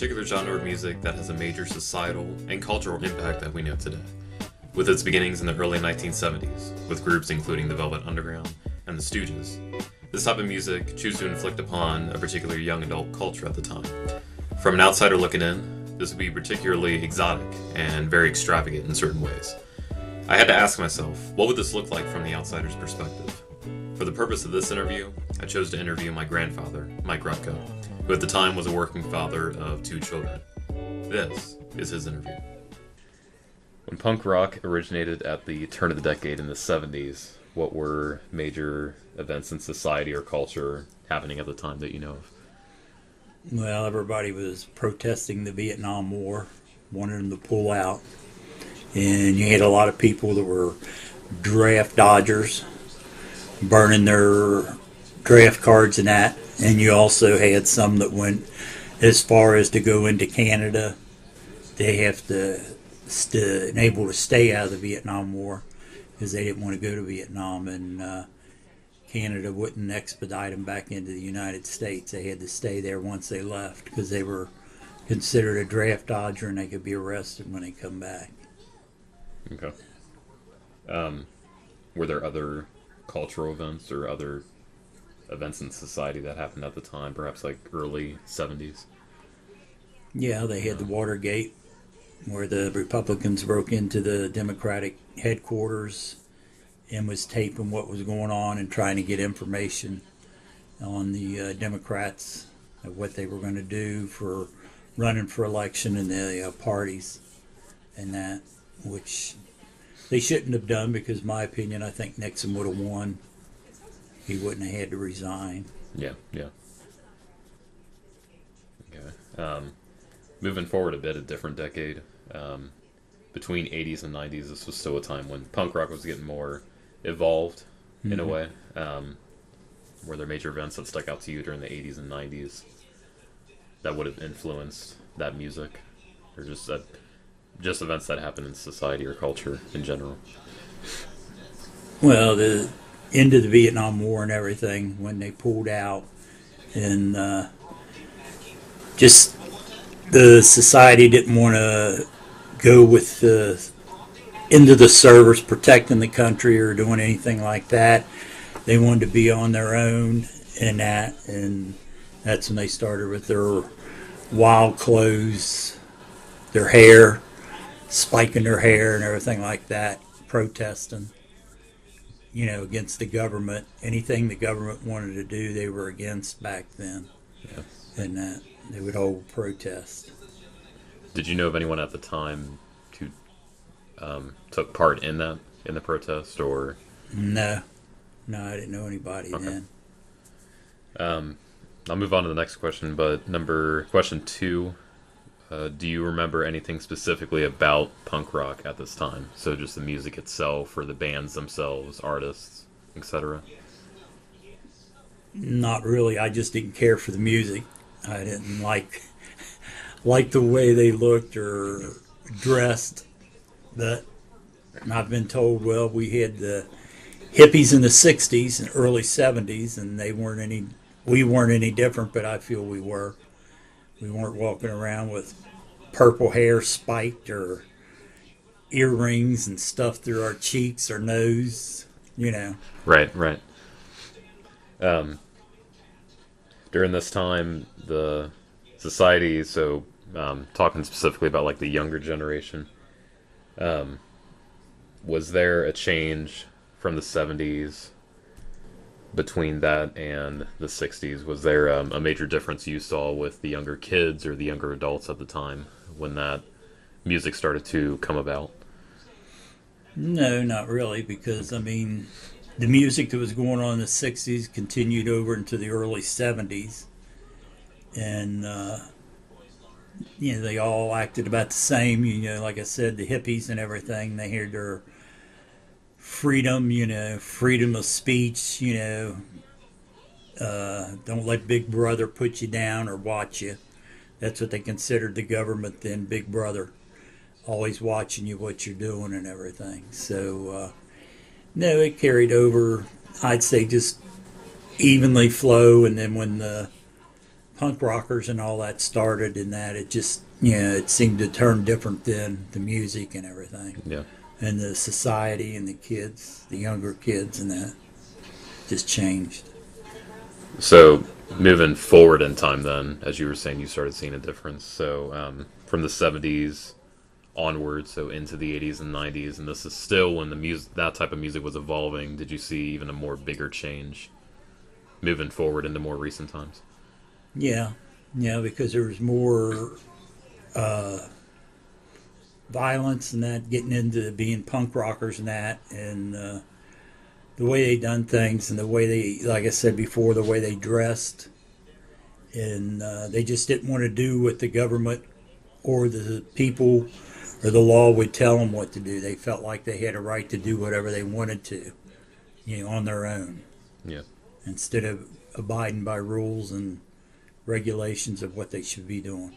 particular genre of music that has a major societal and cultural impact that we know today, with its beginnings in the early 1970s, with groups including the Velvet Underground and the Stooges. This type of music chose to inflict upon a particular young adult culture at the time. From an outsider looking in, this would be particularly exotic and very extravagant in certain ways. I had to ask myself, what would this look like from the outsider's perspective? For the purpose of this interview, I chose to interview my grandfather, Mike Repka, who at the time was a working father of 2 children. This is his interview. When punk rock originated at the turn of the decade in the 70s, what were major events in society or culture happening at the time that you know of? Well, everybody was protesting the Vietnam War, wanted them to pull out. And you had a lot of people that were draft dodgers, burning their draft cards and that. And you also had some that went as far as to go into Canada. They have to able to stay out of the Vietnam War because they didn't want to go to Vietnam, and Canada wouldn't expedite them back into the United States. They had to stay there once they left because they were considered a draft dodger and they could be arrested when they come back. Okay. Were there other cultural events or other events in society that happened at the time, perhaps like early 70s? Yeah, they had the Watergate, where the Republicans broke into the Democratic headquarters and was taping what was going on and trying to get information on the Democrats of what they were going to do for running for election in the parties and that, which they shouldn't have done because, in my opinion, I think Nixon would have won. He wouldn't have had to resign. Yeah. Okay. Moving forward a bit, a different decade. Between 80s and 90s, this was still a time when punk rock was getting more evolved in a way. Were there major events that stuck out to you during the 80s and 90s that would have influenced that music? Or just events that happened in society or culture in general? Well, the end of the Vietnam War and everything, when they pulled out, and just the society didn't want to go with into the service protecting the country or doing anything like that. They wanted to be on their own and that's when they started with their wild clothes, their hair, spiking their hair and everything like that, protesting, against the government. Anything the government wanted to do, they were against back then. Yeah. And that they would hold protest. Did you know of anyone at the time who took part in the protest, or? No, I didn't know anybody then. I'll move on to the next question, but question 2, do you remember anything specifically about punk rock at this time? So just the music itself, or the bands themselves, artists, etc.? Not really. I just didn't care for the music. I didn't like the way they looked or dressed. But I've been told, well, we had the hippies in the 60s and early 70s, and we weren't any different, but I feel we were. We weren't walking around with purple hair spiked or earrings and stuff through our cheeks or nose, Right. During this time, the society, so talking specifically about like the younger generation, was there a change from the 70s between that and the 60s? Was there a major difference you saw with the younger kids or the younger adults at the time when that music started to come about? No, not really, because, the music that was going on in the 60s continued over into the early 70s. And, they all acted about the same. Like I said, the hippies and everything, they had their freedom, freedom of speech, don't let Big Brother put you down or watch you. That's what they considered the government then, Big Brother. Always watching you, what you're doing and everything. So, no, it carried over, I'd say, just evenly flow. And then when the punk rockers and all that started, in that it just, it seemed to turn different than the music and everything. Yeah. And the society and the kids, the younger kids, and that just changed. So moving forward in time, then, as you were saying, you started seeing a difference. So from the '70s onward, so into the '80s and '90s, and this is still when the music, that type of music was evolving. Did you see even a more bigger change moving forward into more recent times? Yeah, because there was more violence and that, getting into being punk rockers and that, and the way they done things, and the way they, like I said before, the way they dressed, and they just didn't want to do what the government or the people or the law would tell them what to do. They felt like they had a right to do whatever they wanted to, on their own. Yeah. Instead of abiding by rules and regulations of what they should be doing.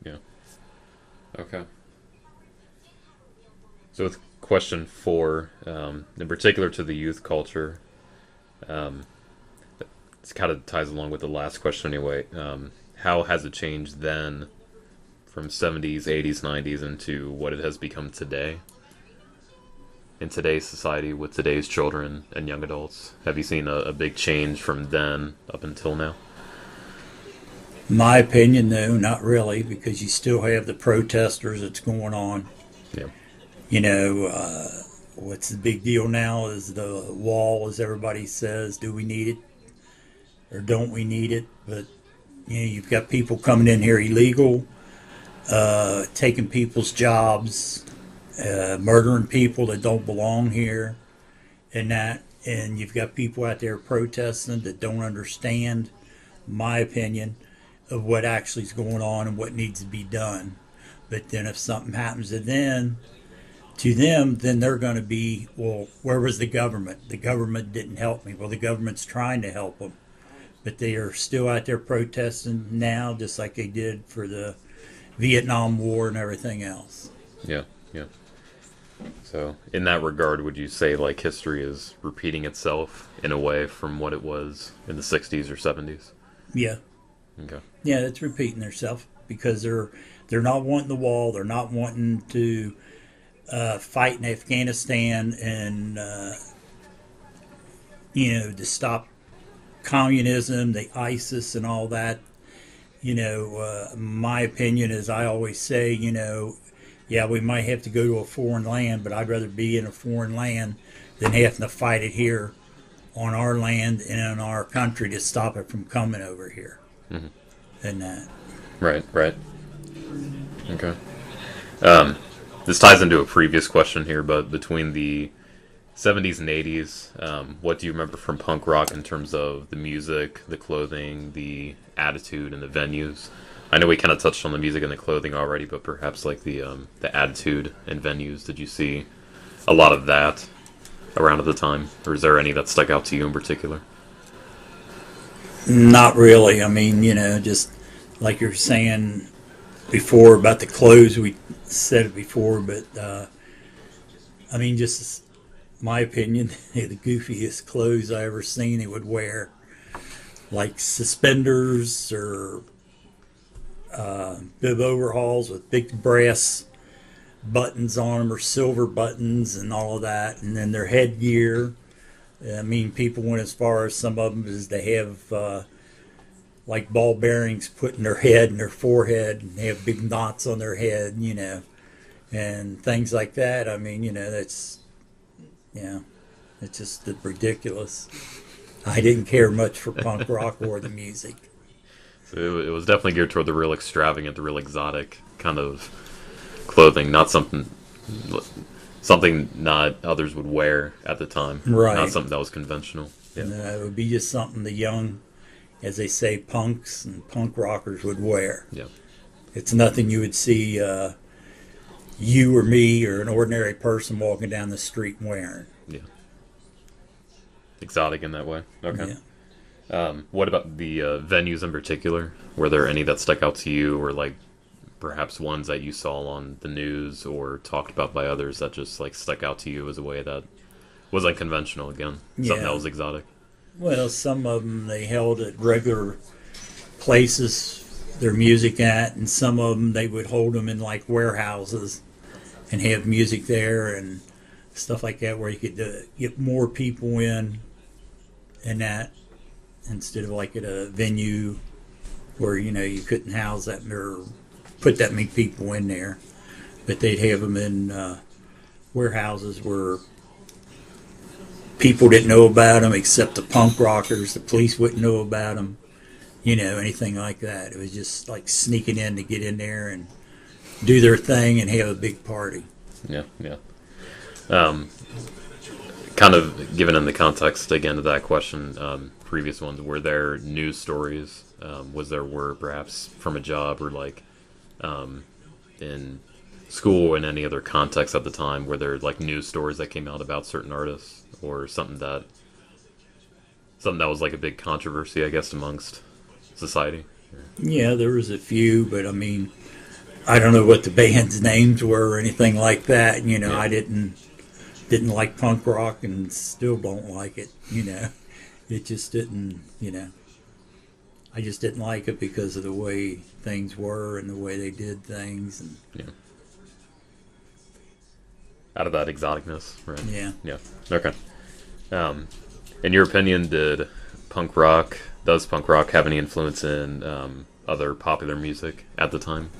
Yeah. Okay. So with question 4, in particular to the youth culture, it kind of ties along with the last question anyway. How has it changed then from '70s, '80s, '90s into what it has become today? In today's society with today's children and young adults, have you seen a big change from then up until now? My opinion, no, not really, because you still have the protesters that's going on. Yeah. What's the big deal now is the wall, as everybody says. Do we need it or don't we need it? But, you've got people coming in here illegal, taking people's jobs, murdering people that don't belong here, and that. And you've got people out there protesting that don't understand, my opinion, of what actually is going on and what needs to be done. But then if something happens to them, then they're going to be, well, where was the government? The government didn't help me. Well, the government's trying to help them. But they are still out there protesting now, just like they did for the Vietnam War and everything else. Yeah, yeah. So in that regard, would you say like history is repeating itself in a way from what it was in the '60s or '70s? Yeah. Okay. Yeah, it's repeating themselves because they're not wanting the wall. They're not wanting to fight in Afghanistan and to stop communism, the ISIS, and all that. My opinion is, I always say, yeah, we might have to go to a foreign land, but I'd rather be in a foreign land than having to fight it here on our land and in our country to stop it from coming over here. Mm-hmm. And that. Right. Okay. This ties into a previous question here, but between the '70s and '80s, what do you remember from punk rock in terms of the music, the clothing, the attitude, and the venues? I know we kind of touched on the music and the clothing already, but perhaps like the attitude and venues. Did you see a lot of that around at the time, or is there any that stuck out to you in particular? Not really. I mean, just like you're saying before about the clothes, we said it before, but I mean, just my opinion, the goofiest clothes I ever seen they would wear, like suspenders or bib overalls with big brass buttons on them or silver buttons and all of that, and then their headgear. I mean, people went as far as some of them as to have like ball bearings put in their head and their forehead, and they have big knots on their head, and things like that. I mean, that's, it's just ridiculous. I didn't care much for punk rock or the music. So it was definitely geared toward the real extravagant, the real exotic kind of clothing, not something not others would wear at the time. Right. Not something that was conventional. Yeah. And, it would be just something the young, as they say, punks and punk rockers would wear. Yeah. It's nothing you would see you or me or an ordinary person walking down the street wearing. Yeah. Exotic in that way. Okay. Yeah. What about the venues in particular? Were there any that stuck out to you, or like perhaps ones that you saw on the news or talked about by others that just like stuck out to you as a way that was unconventional again? Something that was exotic? Well, some of them they held at regular places their music at, and some of them they would hold them in like warehouses and have music there and stuff like that, where you could get more people in and that, instead of like at a venue where you couldn't house that or put that many people in there. But they'd have them in warehouses where people didn't know about them except the punk rockers. The police wouldn't know about them, anything like that. It was just like sneaking in to get in there and do their thing and have a big party. Yeah, yeah. Kind of given in the context again of that question, previous ones, were there news stories? Was there word perhaps from a job or like in school or in any other context at the time? Were there like news stories that came out about certain artists or something that was like a big controversy, I guess, amongst society? Yeah, there was a few, but I mean, I don't know what the band's names were or anything like that. Yeah. I didn't like punk rock and still don't like it. It just didn't. I just didn't like it because of the way things were and the way they did things. And yeah. Out of that exoticness, right? Yeah. Yeah. Okay. In your opinion, does punk rock have any influence in other popular music at the time?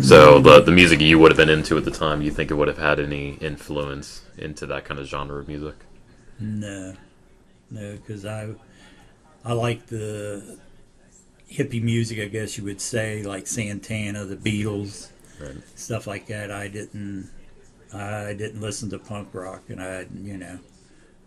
So the music you would have been into at the time, you think it would have had any influence into that kind of genre of music? No, because I like the hippie music, I guess you would say, like Santana, the Beatles, Right. stuff like that. I didn't listen to punk rock, and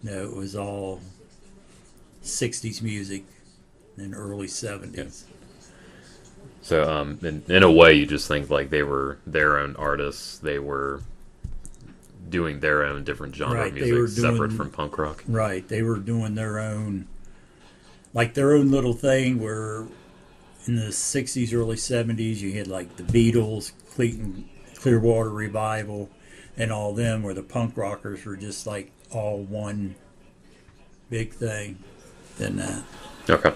no, it was all 60s music and early 70s. Yeah. So, in a way, you just think like they were their own artists. They were doing their own different genre Right, of music, separate from punk rock. Right, they were doing their own little thing. Where in the 60s, early 70s, you had like the Beatles, Clearwater Revival, and all them, where the punk rockers were just like all one big thing. Than that. Okay.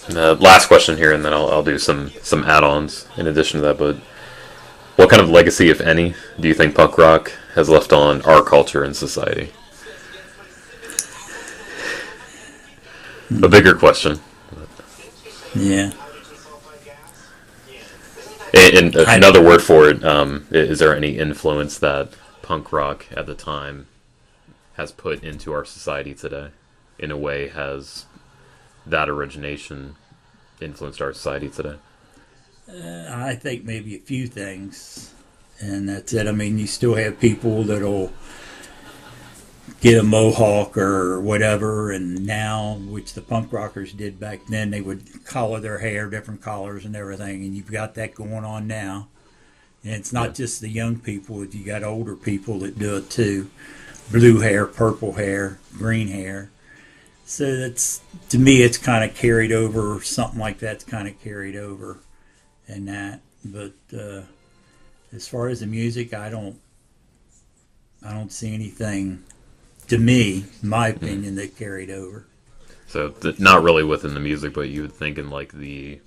Last question here, and then I'll do some add-ons in addition to that. But what kind of legacy, if any, do you think punk rock has left on our culture and society? A bigger question. Yeah. And another word for it, is there any influence that punk rock at the time has put into our society today? In a way, has that origination influenced our society today? I think maybe a few things, and that's it. I mean, you still have people that'll get a mohawk or whatever, and now, which the punk rockers did back then, they would color their hair different colors and everything, and you've got that going on now. And it's not just the young people, you got older people that do it too. Blue hair, purple hair, green hair. So that's, to me, it's kind of carried over. Something like that's kind of carried over, and that. But as far as the music, I don't see anything, to me, in my opinion, that carried over. So not really within the music, but you would think in like the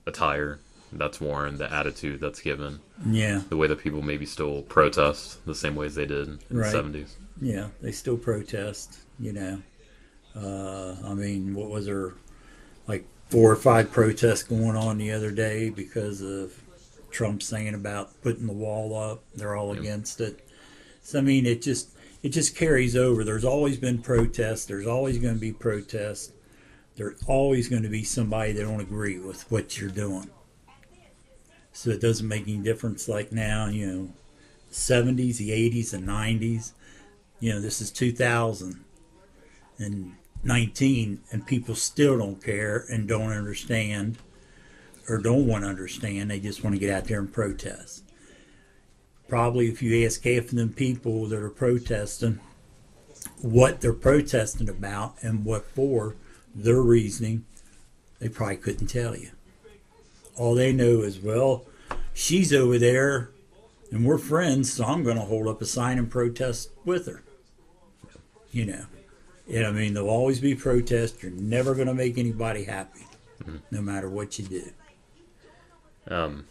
attire that's worn, the attitude that's given. Yeah. The way that people maybe still protest the same ways they did in the 70s. Yeah, they still protest, I mean, what was there, like 4 or 5 protests going on the other day because of Trump saying about putting the wall up. They're all against it. So, I mean, it just carries over. There's always been protests. There's always going to be protests. There's always going to be somebody that don't agree with what you're doing. So it doesn't make any difference like now, 70s, the 80s, the 90s. This is 2019, and people still don't care and don't understand or don't want to understand. They just want to get out there and protest. Probably if you ask half of them people that are protesting what they're protesting about and what for, their reasoning, they probably couldn't tell you. All they know is, well, she's over there and we're friends, so I'm going to hold up a sign and protest with her. And I mean, there'll always be protests. You're never going to make anybody happy, no matter what you do.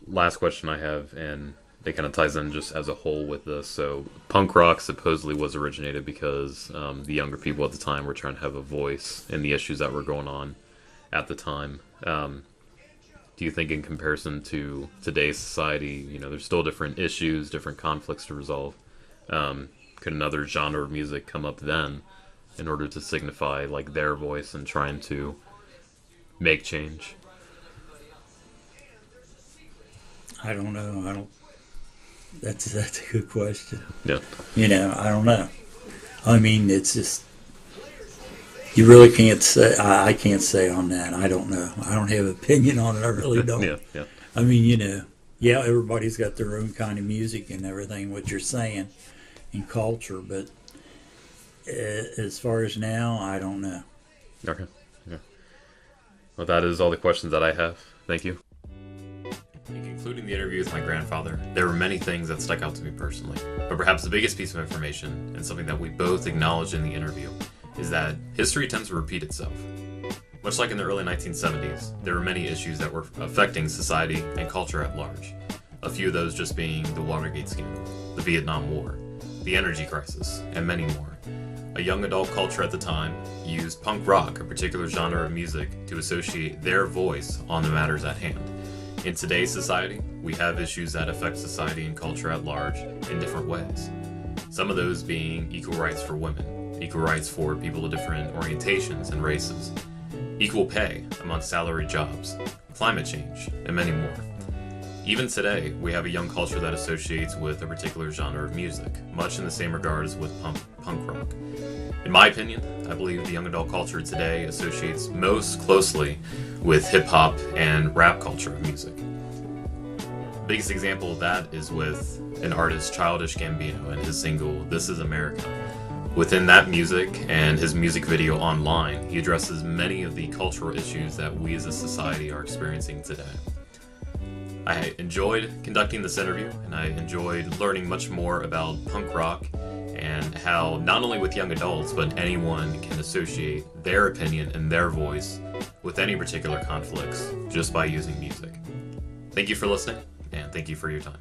Last question I have, and it kind of ties in just as a whole with this. So, punk rock supposedly was originated because the younger people at the time were trying to have a voice in the issues that were going on at the time. Do you think, in comparison to today's society, there's still different issues, different conflicts to resolve? Could another genre of music come up then in order to signify like their voice and trying to make change? I don't know. That's a good question. Yeah. I don't know. I mean, it's just, you really can't say. I can't say on that. I don't know. I don't have an opinion on it. I really don't. Yeah. I mean, yeah, everybody's got their own kind of music and everything, what you're saying, and culture. But as far as now, I don't know. Okay. Well, that is all the questions that I have. Thank you. In concluding the interview with my grandfather, there were many things that stuck out to me personally. But perhaps the biggest piece of information, and something that we both acknowledged in the interview, is that history tends to repeat itself. Much like in the early 1970s, there were many issues that were affecting society and culture at large. A few of those just being the Watergate scandal, the Vietnam War, the energy crisis, and many more. A young adult culture at the time used punk rock, a particular genre of music, to associate their voice on the matters at hand. In today's society, we have issues that affect society and culture at large in different ways. Some of those being equal rights for women, equal rights for people of different orientations and races, equal pay among salaried jobs, climate change, and many more. Even today, we have a young culture that associates with a particular genre of music, much in the same regards with punk rock. In my opinion, I believe the young adult culture today associates most closely with hip-hop and rap culture of music. The biggest example of that is with an artist, Childish Gambino, and his single, This Is America. Within that music and his music video online, he addresses many of the cultural issues that we as a society are experiencing today. I enjoyed conducting this interview, and I enjoyed learning much more about punk rock and how not only with young adults, but anyone can associate their opinion and their voice with any particular conflicts just by using music. Thank you for listening, and thank you for your time.